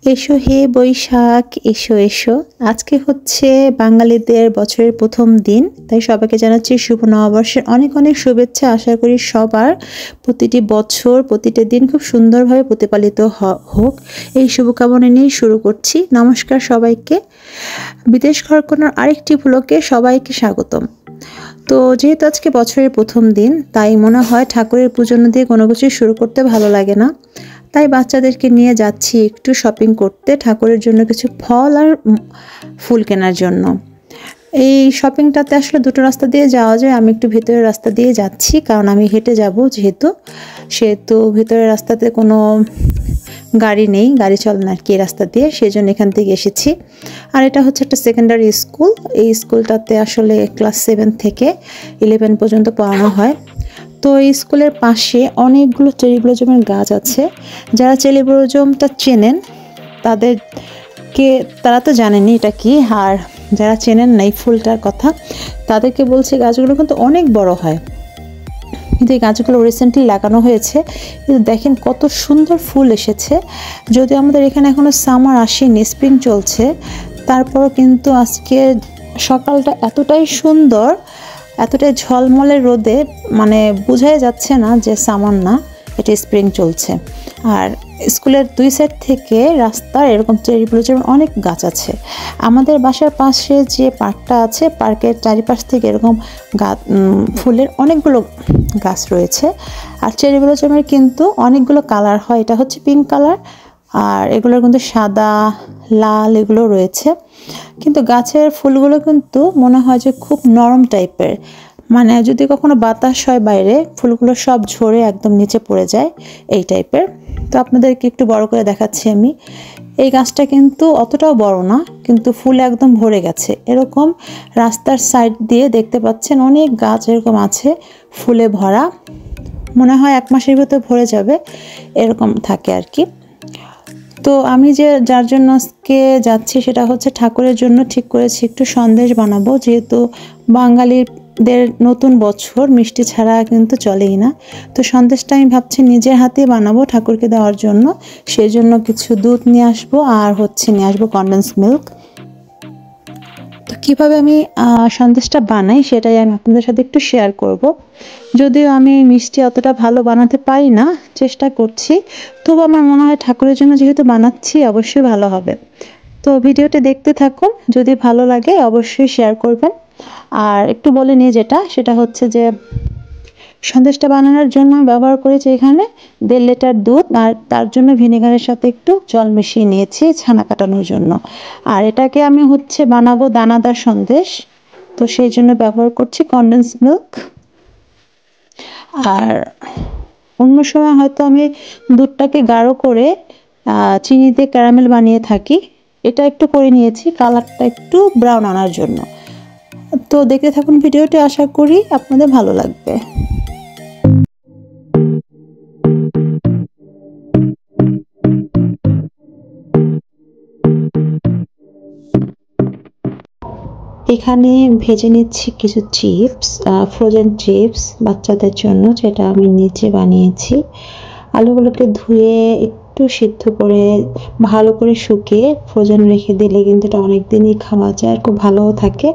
এসো হে বৈশাখ, এসো এসো। আজকে হচ্ছে বাঙালিদের বছরের প্রথম দিন, তাই সবাইকে জানাচ্ছি শুভ নববর্ষের অনেক অনেক শুভেচ্ছা। আশা করি সবার প্রতিটি বছর প্রতিটা দিন খুব সুন্দরভাবে প্রতিপালিত হোক, এই শুভকামনা নিয়ে শুরু করছি। নমস্কার সবাইকে। বিদেশ ঘরকন্যার আরেকটি ব্লগে সবাইকে স্বাগতম। তো যেহেতু আজকে বছরের প্রথম দিন, তাই মনে হয় ঠাকুরের পুজো দিয়ে কোনো কিছু শুরু করতে ভালো লাগে না। তাই বাচ্চাদেরকে নিয়ে যাচ্ছি একটু শপিং করতে, ঠাকুরের জন্য কিছু ফল আর ফুল কেনার জন্য। এই শপিংটাতে আসলে দুটো রাস্তা দিয়ে যাওয়া যায়, আমি একটু ভেতরের রাস্তা দিয়ে যাচ্ছি, কারণ আমি হেঁটে যাব সেহেতু ভেতরের রাস্তাতে কোনো গাড়ি নেই, গাড়ি চলে না আর কি রাস্তা দিয়ে, সেই জন্য এখান থেকে এসেছি। আর এটা হচ্ছে একটা সেকেন্ডারি স্কুল। এই স্কুলটাতে আসলে ক্লাস 7 থেকে 11 পর্যন্ত পড়ানো হয়। তো এই স্কুলের পাশে অনেকগুলো চেরি ব্লজমের গাছ আছে। যারা চেরি ব্লজমটা চেনেন তারা তো জানেনই এটা কি, আর যারা চেনেন না এই ফুলটার কথা তাদেরকে বলছি গাছগুলো কিন্তু অনেক বড় হয়। কিন্তু এই গাছগুলো রিসেন্টলি লাগানো হয়েছে, কিন্তু দেখেন কত সুন্দর ফুল এসেছে। যদি আমাদের এখানে এখনও সামার আসেনি, স্প্রিং চলছে, তারপরও কিন্তু আজকে সকালটা এতটাই সুন্দর, এতটাই ঝলমলে রোদে, মানে বোঝাই যাচ্ছে না যে সামার না, এটা স্প্রিং চলছে। আর স্কুলের দুই সাইড থেকে রাস্তার এরকম চেরি ব্লজম অনেক গাছ আছে। আমাদের বাসার পাশে যে পার্কটা আছে, পার্কের চারিপাশ থেকে এরকম ফুলের অনেকগুলো গাছ রয়েছে। আর চেরি ব্লজমের কিন্তু অনেকগুলো কালার হয়, এটা হচ্ছে পিঙ্ক কালার, আর এগুলোর কিন্তু সাদা, লাল এগুলো রয়েছে। কিন্তু গাছের ফুলগুলো কিন্তু মনে হয় যে খুব নরম টাইপের, মানে যদি কখনো বাতাস হয় বাইরে, ফুলগুলো সব ঝরে একদম নিচে পড়ে যায়, এই টাইপের। তো আপনাদেরকে একটু বড় করে দেখাচ্ছি আমি। এই গাছটা কিন্তু অতটাও বড় না, কিন্তু ফুল একদম ভরে গেছে। এরকম রাস্তার সাইড দিয়ে দেখতে পাচ্ছেন অনেক গাছ এরকম আছে ফুলে ভরা, মনে হয় 1 মাসের ভিতরে ভরে যাবে, এরকম থাকে আর কি। তো আমি যার জন্য আজকে যাচ্ছি সেটা হচ্ছে ঠাকুরের জন্য ঠিক করেছি একটু সন্দেশ বানাবো, যেহেতু বাঙালিদের নতুন বছর, মিষ্টি ছাড়া কিন্তু চলেই না। তো সন্দেশটা আমি ভাবছি নিজের হাতেই বানাবো ঠাকুরকে দেওয়ার জন্য। সেই জন্য কিছু দুধ নিয়ে আসবো, আর নিয়ে আসবো কনডেন্স মিল্ক। তো কীভাবে আমি সন্দেশটা বানাই সেটাই আমি আপনাদের সাথে একটু শেয়ার করব। যদিও আমি মিষ্টি অতটা ভালো বানাতে পারি না, চেষ্টা করছি, তবু আমার মনে হয় ঠাকুরের জন্য যেহেতু বানাচ্ছি অবশ্যই ভালো হবে। তো ভিডিওটা দেখতে থাকুন, যদি ভালো লাগে অবশ্যই শেয়ার করবেন। আর একটু বলে নিয়ে সেটা হচ্ছে যে সন্দেশটা বানানোর জন্য ব্যবহার করেছি এখানে 1.5 লিটার দুধ, আর তার জন্য ভিনেগারের সাথে একটু জল মিশিয়ে নিয়েছি ছানা কাটানোর জন্য। আর এটাকে আমি বানাবো দানাদার সন্দেশ, তো সেই জন্য ব্যবহার করছি কনডেন্স মিল্ক। আর অন্য সময় হয়তো আমি দুধটাকে গাঢ় করে চিনি দিয়ে ক্যারামেল বানিয়ে থাকি। এটা একটু করে নিয়েছি কালারটা একটু ব্রাউন আনার জন্য। তো দেখতে থাকুন ভিডিওটি, আশা করি আপনাদের ভালো লাগবে। এখানে ভেজে নিচ্ছি কিছু চিপস, ফ্রোজেন চিপস বাচ্চাদের জন্য, যেটা আমি নিজে বানিয়েছি। আলুগুলোকে ধুয়ে একটু সিদ্ধ করে ভালো করে শুকিয়ে ফ্রোজেন রেখে দিলে কিন্তু এটা অনেক দিনই খাওয়া যায় আর খুব ভালোও থাকে।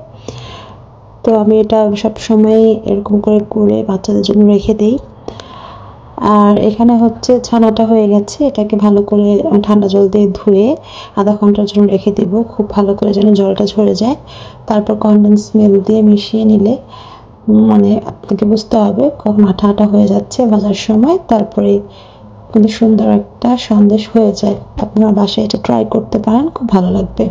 তো আমি এটা সবসময় এরকম করে বাচ্চাদের জন্য রেখে দিই। আর এখানে ছানাটা হয়ে গেছে, এটাকে ভালো করে ঠান্ডা জল দিয়ে ধুয়ে আধা ঘন্টার জন্য রেখে দিব, খুব ভালো করে যেন জলটা ঝরে যায়। তারপর কনডেন্স মিল্ক দিয়ে মিশিয়ে নিলে, মানে আপনাকে বুঝতে হবে কখন আঠা আঠা হয়ে যাচ্ছে ভাজার সময়, তারপরে কিন্তু সুন্দর একটা সন্দেশ হয়ে যায়। আপনারা বাসায় এটা ট্রাই করতে পারেন, খুব ভালো লাগবে।